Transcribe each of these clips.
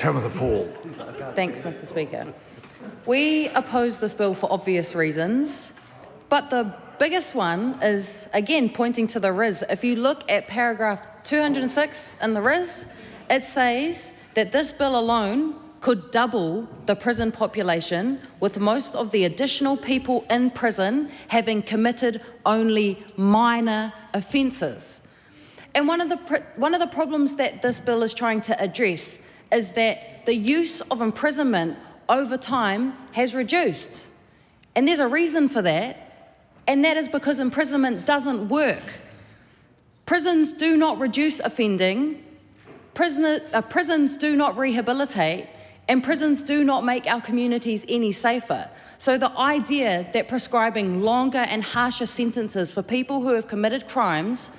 Tamatha Paul. Thanks, Mr. Speaker. We oppose this bill for obvious reasons, but the biggest one is, again, pointing to the RIS. If you look at paragraph 206 in the RIS, it says that this bill alone could double the prison population, with most of the additional people in prison having committed only minor offences. And one of the problems that this bill is trying to address is that the use of imprisonment over time has reduced. And there's a reason for that, and that is because imprisonment doesn't work. Prisons do not reduce offending, prisons do not rehabilitate, and prisons do not make our communities any safer. So the idea that prescribing longer and harsher sentences for people who have committed crimes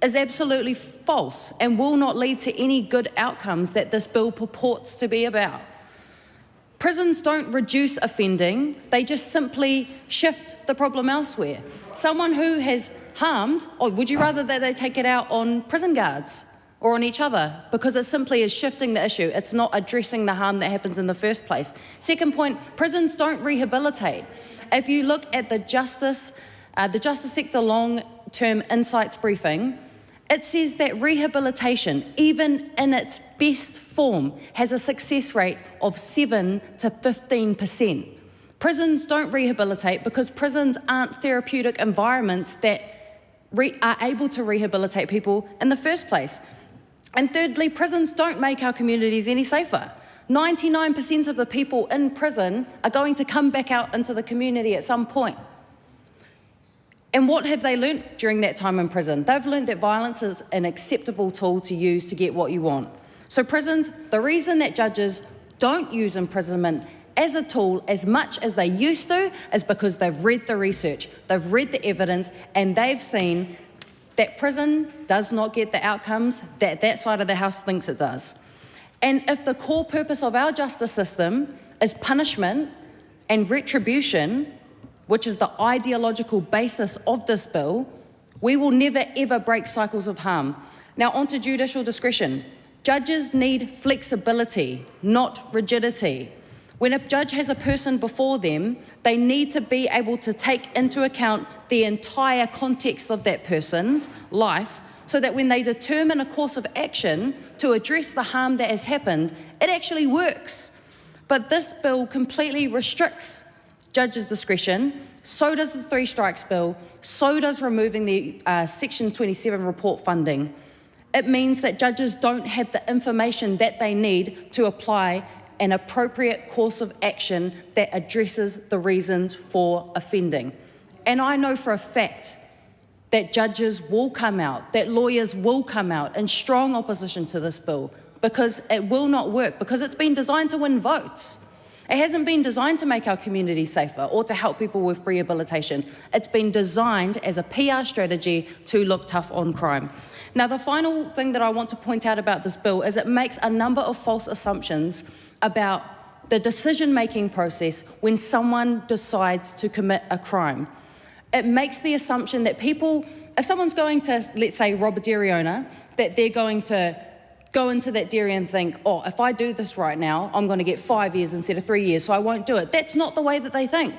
is absolutely false and will not lead to any good outcomes that this bill purports to be about. Prisons don't reduce offending, they just simply shift the problem elsewhere. Someone who has harmed, or would you rather that they take it out on prison guards or on each other? Because it simply is shifting the issue. It's not addressing the harm that happens in the first place. Second point, prisons don't rehabilitate. If you look at the Justice Sector Long-Term Insights briefing, it says that rehabilitation, even in its best form, has a success rate of 7 to 15%. Prisons don't rehabilitate because prisons aren't therapeutic environments that are able to rehabilitate people in the first place. And thirdly, prisons don't make our communities any safer. 99% of the people in prison are going to come back out into the community at some point. And what have they learnt during that time in prison? They've learnt that violence is an acceptable tool to use to get what you want. So prisons, the reason that judges don't use imprisonment as a tool as much as they used to is because they've read the research, they've read the evidence, and they've seen that prison does not get the outcomes that that side of the house thinks it does. And if the core purpose of our justice system is punishment and retribution, which is the ideological basis of this bill, we will never ever break cycles of harm. Now on to judicial discretion. Judges need flexibility, not rigidity. When a judge has a person before them, they need to be able to take into account the entire context of that person's life so that when they determine a course of action to address the harm that has happened, it actually works. But this bill completely restricts judges' discretion, so does the Three Strikes Bill, so does removing the Section 27 report funding. It means that judges don't have the information that they need to apply an appropriate course of action that addresses the reasons for offending. And I know for a fact that judges will come out, that lawyers will come out in strong opposition to this bill because it will not work, because it's been designed to win votes. It hasn't been designed to make our community safer or to help people with rehabilitation. It's been designed as a PR strategy to look tough on crime. Now, the final thing that I want to point out about this bill is it makes a number of false assumptions about the decision-making process when someone decides to commit a crime. It makes the assumption that people, if someone's going to, let's say, rob a dairy owner, that they're going to go into that dairy and think, oh, if I do this right now, I'm going to get 5 years instead of 3 years, so I won't do it. That's not the way that they think.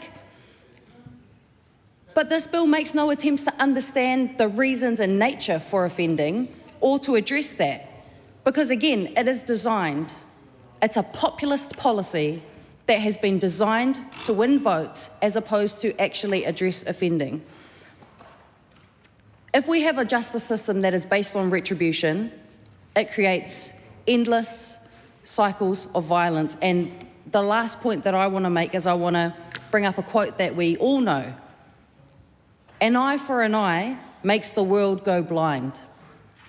But this bill makes no attempts to understand the reasons and nature for offending or to address that. Because again, it is designed, it's a populist policy that has been designed to win votes as opposed to actually address offending. If we have a justice system that is based on retribution, it creates endless cycles of violence. And the last point that I want to make is I want to bring up a quote that we all know. An eye for an eye makes the world go blind.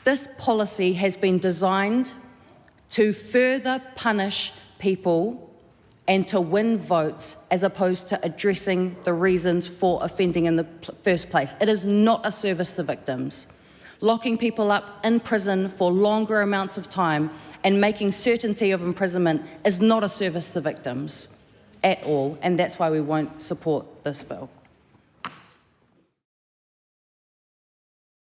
This policy has been designed to further punish people and to win votes as opposed to addressing the reasons for offending in the first place. It is not a service to victims. Locking people up in prison for longer amounts of time and making certainty of imprisonment is not a service to victims at all, and that's why we won't support this bill.